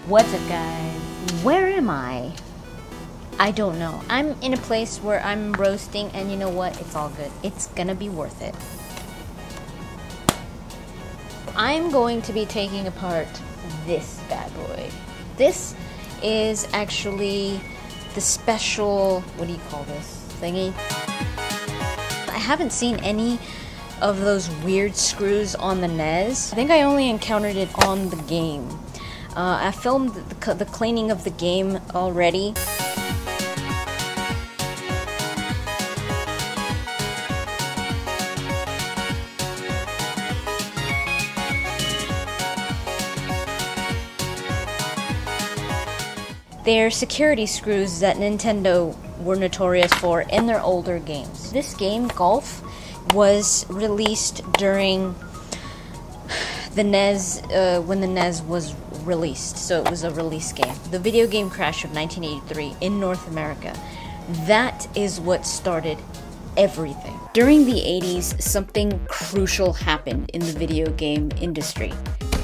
What's up, guys? Where am I? I don't know. I'm in a place where I'm roasting, and you know what? It's all good. It's gonna be worth it. I'm going to be taking apart this bad boy. This is actually the special, what do you call this thingy? I haven't seen any of those weird screws on the NES. I think I only encountered it on the game. I filmed the cleaning of the game already. They're security screws that Nintendo were notorious for in their older games. This game, Golf, was released during the NES, when the NES was released, so it was a release game. The video game crash of 1983 in North America. That is what started everything. During the 80s, something crucial happened in the video game industry.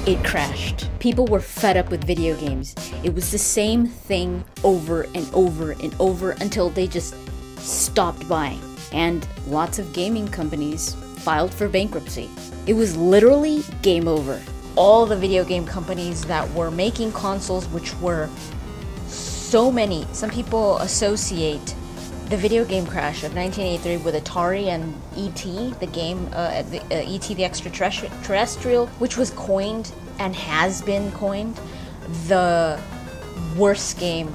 It crashed. People were fed up with video games. It was the same thing over and over and over until they just stopped buying. And lots of gaming companies filed for bankruptcy. It was literally game over. All the video game companies that were making consoles, which were so many. Some people associate the video game crash of 1983 with Atari and E.T., the game, E.T. the Extraterrestrial, which was coined and has been coined the worst game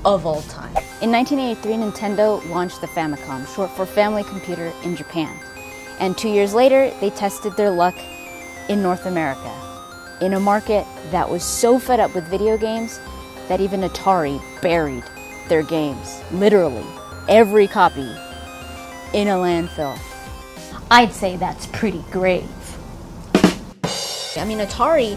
of all time. In 1983, Nintendo launched the Famicom, short for Family Computer, in Japan. And 2 years later, they tested their luck in North America, in a market that was so fed up with video games that even Atari buried their games, literally. Every copy in a landfill. I'd say that's pretty grave. I mean, Atari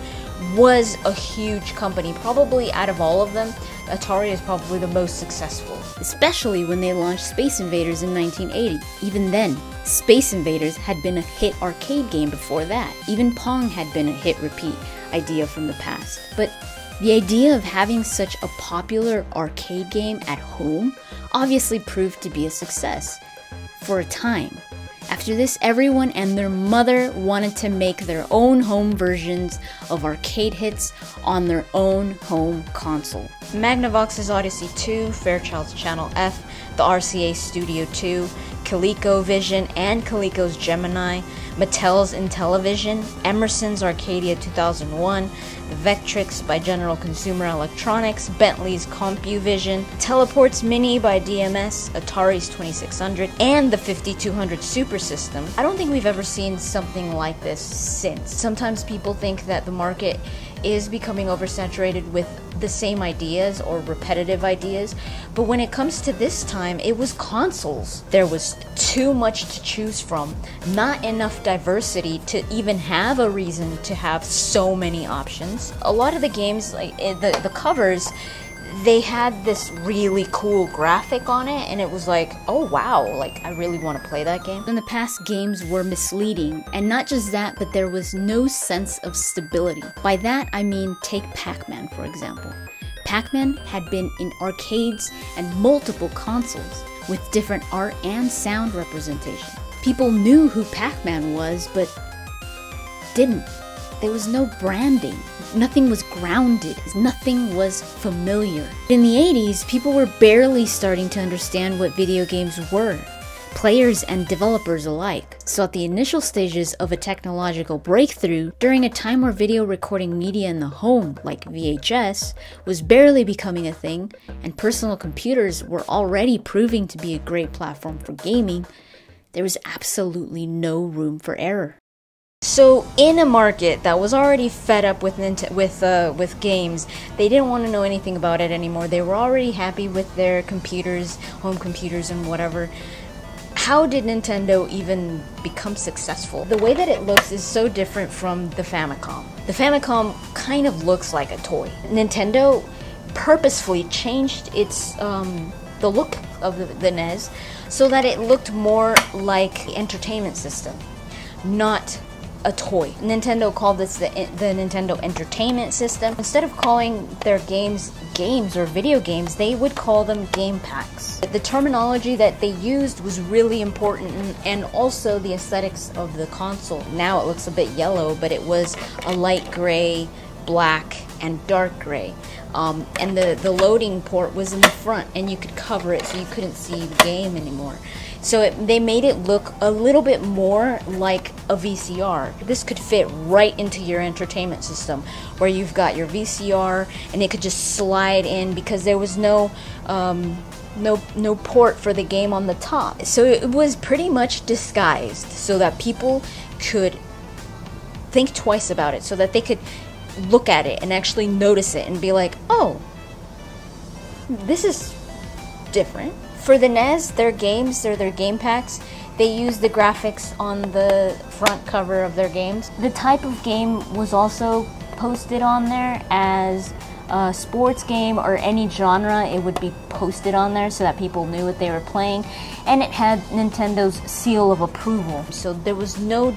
was a huge company. Probably out of all of them, Atari is probably the most successful. Especially when they launched Space Invaders in 1980. Even then, Space Invaders had been a hit arcade game before that. Even Pong had been a hit-repeat idea from the past. But the idea of having such a popular arcade game at home obviously proved to be a success for a time. After this, everyone and their mother wanted to make their own home versions of arcade hits on their own home console. Magnavox's Odyssey 2, Fairchild's Channel F, the RCA Studio 2, ColecoVision and Coleco's Gemini, Mattel's Intellivision, Emerson's Arcadia 2001, the Vectrix by General Consumer Electronics, Bentley's CompuVision, Teleport's Mini by DMS, Atari's 2600, and the 5200 Super System. I don't think we've ever seen something like this since. Sometimes people think that the market is becoming oversaturated with the same ideas or repetitive ideas, but when it comes to this time, it was consoles. There was too much to choose from, not enough diversity to even have a reason to have so many options. A lot of the games, like the covers, they had this really cool graphic on it, and it was like, oh wow, like I really want to play that game. In the past, games were misleading, and not just that, but there was no sense of stability. By that I mean take Pac-Man for example. Pac-Man had been in arcades and multiple consoles with different art and sound representation. People knew who Pac-Man was, but didn't. There was no branding. Nothing was grounded. Nothing was familiar. In the 80s, people were barely starting to understand what video games were, players and developers alike. So at the initial stages of a technological breakthrough, during a time where video recording media in the home, like VHS, was barely becoming a thing, and personal computers were already proving to be a great platform for gaming, there was absolutely no room for error. So in a market that was already fed up with games, they didn't want to know anything about it anymore. They were already happy with their computers, home computers and whatever. How did Nintendo even become successful? The way that it looks is so different from the Famicom. The Famicom kind of looks like a toy. Nintendo purposefully changed its the look of the NES so that it looked more like an entertainment system, not a toy. Nintendo called this the Nintendo Entertainment System. Instead of calling their games or video games, they would call them game packs. The terminology that they used was really important, and also the aesthetics of the console. Now it looks a bit yellow, but it was a light gray, black, and dark gray. And the loading port was in the front, and you could cover it so you couldn't see the game anymore. So they made it look a little bit more like a VCR. This could fit right into your entertainment system, where you've got your VCR and it could just slide in, because there was no port for the game on the top. So it was pretty much disguised so that people could think twice about it, so that they could look at it and actually notice it and be like, oh, this is different. For the NES, their games, their game packs, they use the graphics on the front cover of their games. The type of game was also posted on there as a sports game or any genre. It would be posted on there so that people knew what they were playing, and it had Nintendo's seal of approval, so there was no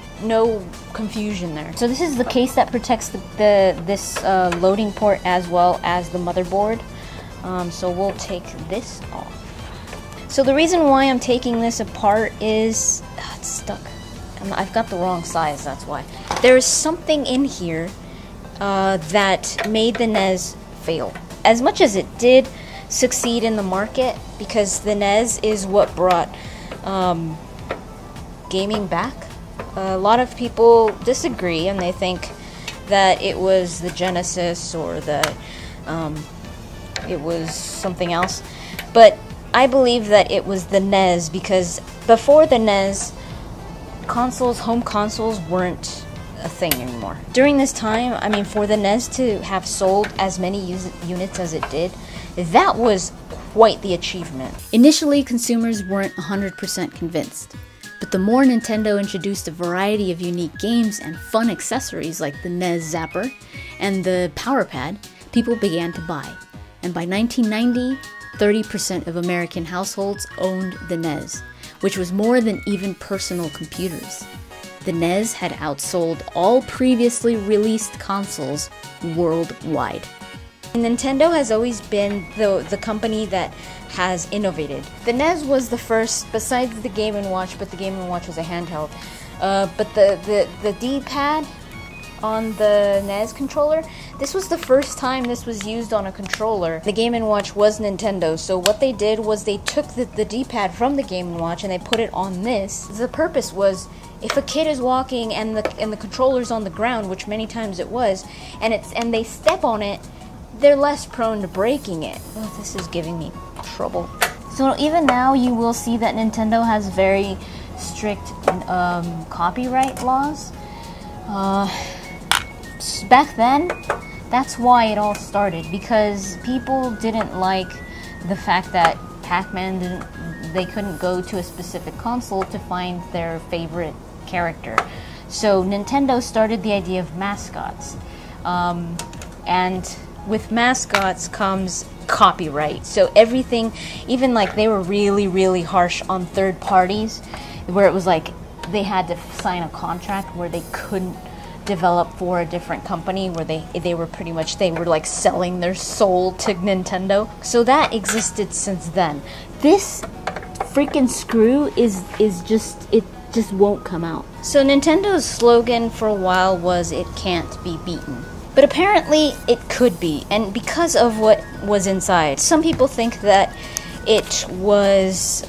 confusion there. So this is the case that protects this loading port as well as the motherboard. So we'll take this off. So the reason why I'm taking this apart is it's stuck. I've got the wrong size, that's why. There's something in here that made the NES fail. As much as it did succeed in the market, because the NES is what brought gaming back, a lot of people disagree, and they think that it was the Genesis or it was something else. But I believe that it was the NES, because before the NES, home consoles weren't a thing anymore. During this time, I mean, for the NES to have sold as many units as it did, that was quite the achievement. Initially, consumers weren't 100% convinced, but the more Nintendo introduced a variety of unique games and fun accessories like the NES Zapper and the Power Pad, people began to buy. And by 1990, 30% of American households owned the NES, which was more than even personal computers. The NES had outsold all previously released consoles worldwide. Nintendo has always been the company that has innovated. The NES was the first, besides the Game & Watch, but the Game & Watch was a handheld. But the D-pad on the NES controller, this was the first time this was used on a controller. The Game & Watch was Nintendo, so what they did was they took the D-pad from the Game & Watch and they put it on this. The purpose was, if a kid is walking and the controller's on the ground, which many times it was, and they step on it, they're less prone to breaking it. Oh, this is giving me trouble. So even now you will see that Nintendo has very strict copyright laws. Back then, that's why it all started, because people didn't like the fact that Pac-Man they couldn't go to a specific console to find their favorite character. So Nintendo started the idea of mascots. And with mascots comes copyright. So everything, even like they were really, really harsh on third parties, where it was like they had to sign a contract where they couldn't develop for a different company, where they were pretty much, they were like selling their soul to Nintendo. So that existed since then. This freaking screw is just, it just won't come out. So Nintendo's slogan for a while was, "It can't be beaten." But apparently it could be, and because of what was inside. Some people think that it was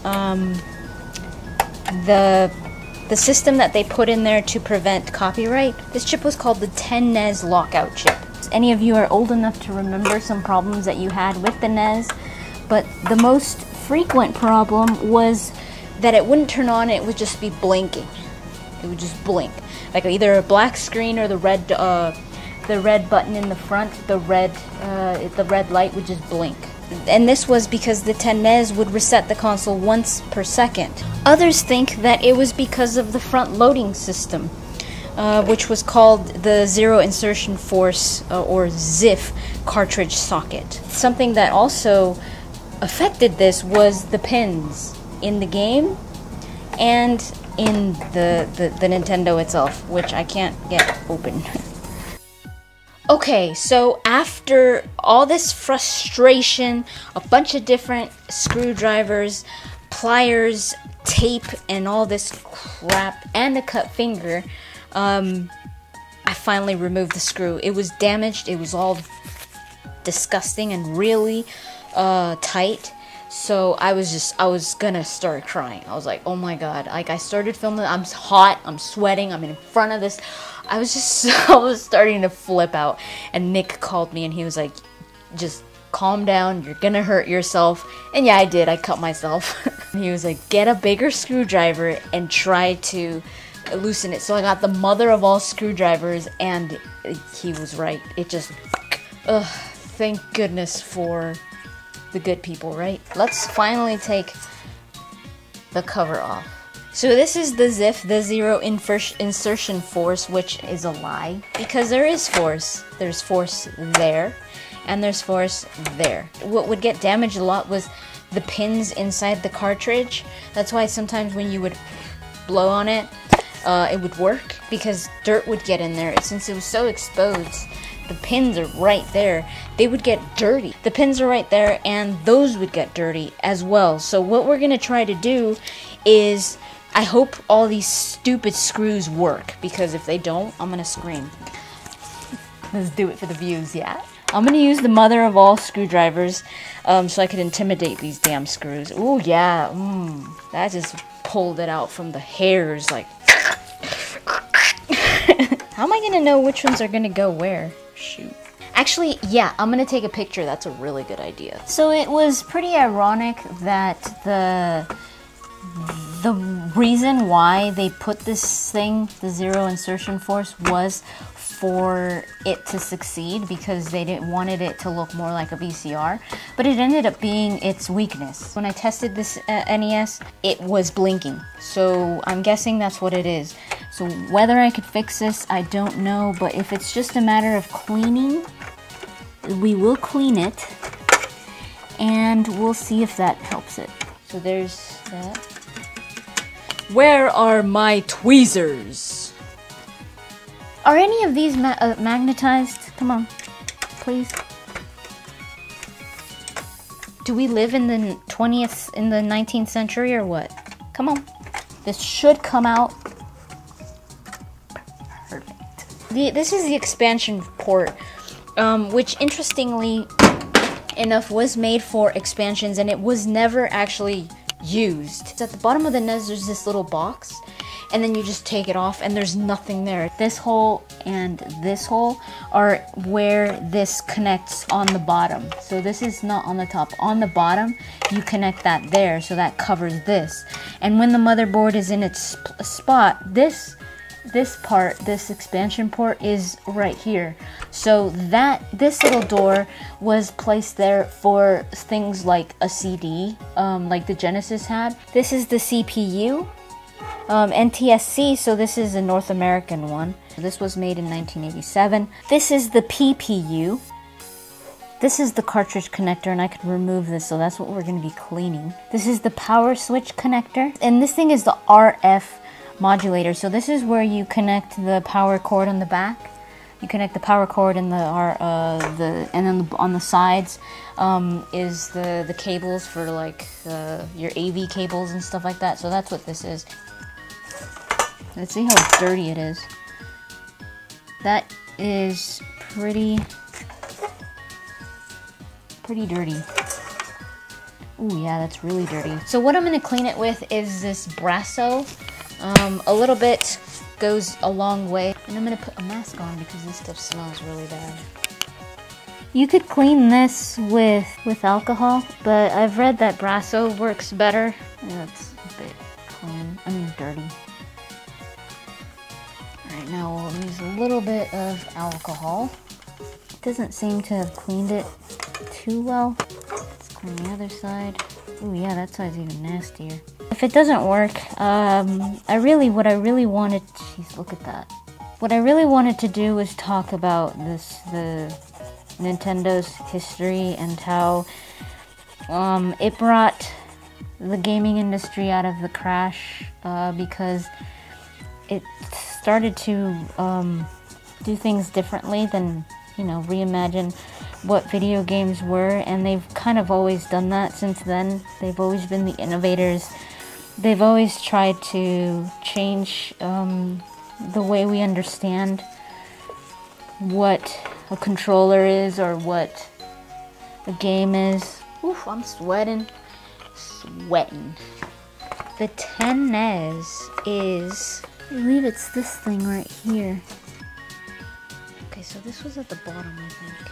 the system that they put in there to prevent copyright. This chip was called the 10 NES lockout chip. Any of you are old enough to remember some problems that you had with the NES, but the most frequent problem was that it wouldn't turn on, it would just be blinking. It would just blink. Like either a black screen or the red button in the front, the red light would just blink. And this was because the 10 NES would reset the console once per second. Others think that it was because of the front loading system, which was called the Zero Insertion Force, or ZIF, cartridge socket. Something that also affected this was the pins in the game and in the Nintendo itself, which I can't get open. Okay, so after all this frustration, a bunch of different screwdrivers, pliers, tape, and all this crap, and a cut finger, I finally removed the screw. It was damaged, it was all disgusting and really tight. So I was gonna start crying. I was like, oh my god. Like, I started filming, I'm hot, I'm sweating, I'm in front of this. I was starting to flip out. And Nick called me and he was like, just calm down, you're gonna hurt yourself. And yeah, I did, I cut myself. He was like, get a bigger screwdriver and try to loosen it. So I got the mother of all screwdrivers, and he was right. It just, thank goodness for the good people, right? Let's finally take the cover off. So this is the ZIF, the zero insertion force, which is a lie, because there is force. There's force there, and there's force there. What would get damaged a lot was the pins inside the cartridge. That's why sometimes when you would blow on it, it would work, because dirt would get in there. Since it was so exposed, the pins are right there. They would get dirty. The pins are right there, and those would get dirty as well. So what we're gonna try to do is, I hope all these stupid screws work, because if they don't, I'm gonna scream. Let's do it for the views, yeah? I'm gonna use the mother of all screwdrivers, so I could intimidate these damn screws. Ooh, yeah, that just pulled it out from the hairs, like. How am I gonna know which ones are gonna go where? Shoot. Actually, yeah, I'm gonna take a picture. That's a really good idea. So it was pretty ironic that the reason why they put this thing, the zero insertion force, was for it to succeed, because they wanted it to look more like a VCR, but it ended up being its weakness. When I tested this NES, it was blinking, so I'm guessing that's what it is. So whether I could fix this, I don't know, but if it's just a matter of cleaning, we will clean it, and we'll see if that helps it. So there's that. Where are my tweezers? Are any of these magnetized? Come on, please. Do we live in the 19th century or what? Come on. This should come out. Perfect. This is the expansion port, which interestingly enough was made for expansions, and it was never actually used. At the bottom of the NES, there's this little box, and then you just take it off and there's nothing there. This hole and this hole are where this connects on the bottom. So this is not on the top. On the bottom, you connect that there, so that covers this. And when the motherboard is in its spot, this part, this expansion port, is right here. So this little door was placed there for things like a CD, like the Genesis had. This is the CPU, NTSC, so this is a North American one. This was made in 1987. This is the PPU. This is the cartridge connector, and I could remove this, so that's what we're going to be cleaning. This is the power switch connector, and this thing is the RF modulator. So this is where you connect the power cord on the back. You connect the power cord and and then on the sides is the cables for like your AV cables and stuff like that. So that's what this is. Let's see how dirty it is. That is pretty dirty. Ooh, yeah, that's really dirty. So what I'm gonna clean it with is this Brasso. A little bit goes a long way. And I'm gonna put a mask on because this stuff smells really bad. You could clean this with alcohol, but I've read that Brasso works better. Yeah, it's a bit clean, I mean dirty. Alright, now we'll use a little bit of alcohol. It doesn't seem to have cleaned it too well. Let's clean the other side. Ooh, yeah, that side's even nastier. If it doesn't work, what I really wanted, jeez, look at that. What I really wanted to do was talk about the Nintendo's history and how it brought the gaming industry out of the crash because it started to do things differently than, you know, reimagine what video games were, and they've kind of always done that since then. They've always been the innovators. They've always tried to change the way we understand what a controller is or what a game is. Oof, I'm sweating. The 10 NES is, I believe it's this thing right here. Okay, so this was at the bottom, I think.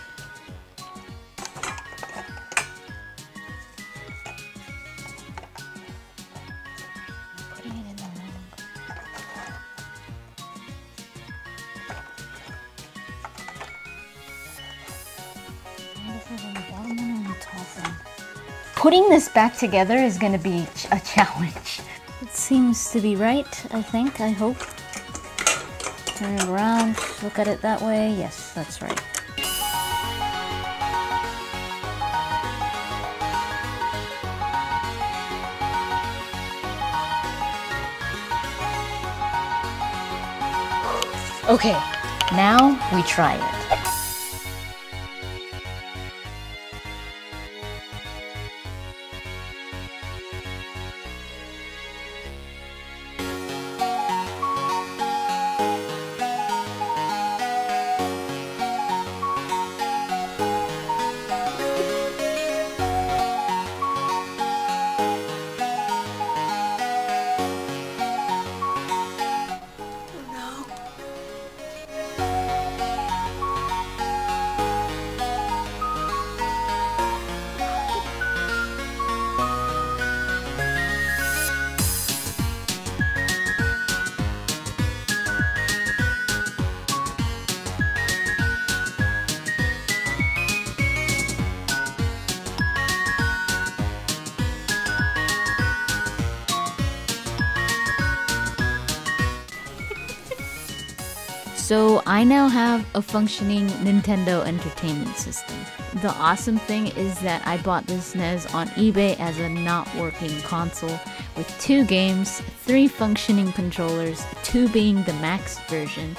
Putting this back together is going to be a challenge. It seems to be right, I think, I hope. Turn it around, look at it that way. Yes, that's right. Okay, now we try it. So I now have a functioning Nintendo Entertainment System. The awesome thing is that I bought this NES on eBay as a not working console with 2 games, 3 functioning controllers, 2 being the max version,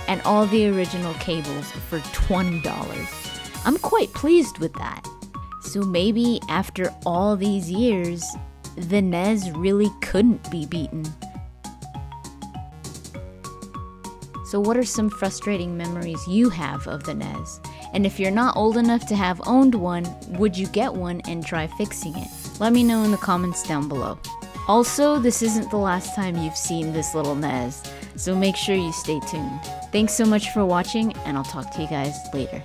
and all the original cables for $20. I'm quite pleased with that. So maybe after all these years, the NES really couldn't be beaten. So what are some frustrating memories you have of the NES? And if you're not old enough to have owned one, would you get one and try fixing it? Let me know in the comments down below. Also, this isn't the last time you've seen this little NES, so make sure you stay tuned. Thanks so much for watching, and I'll talk to you guys later.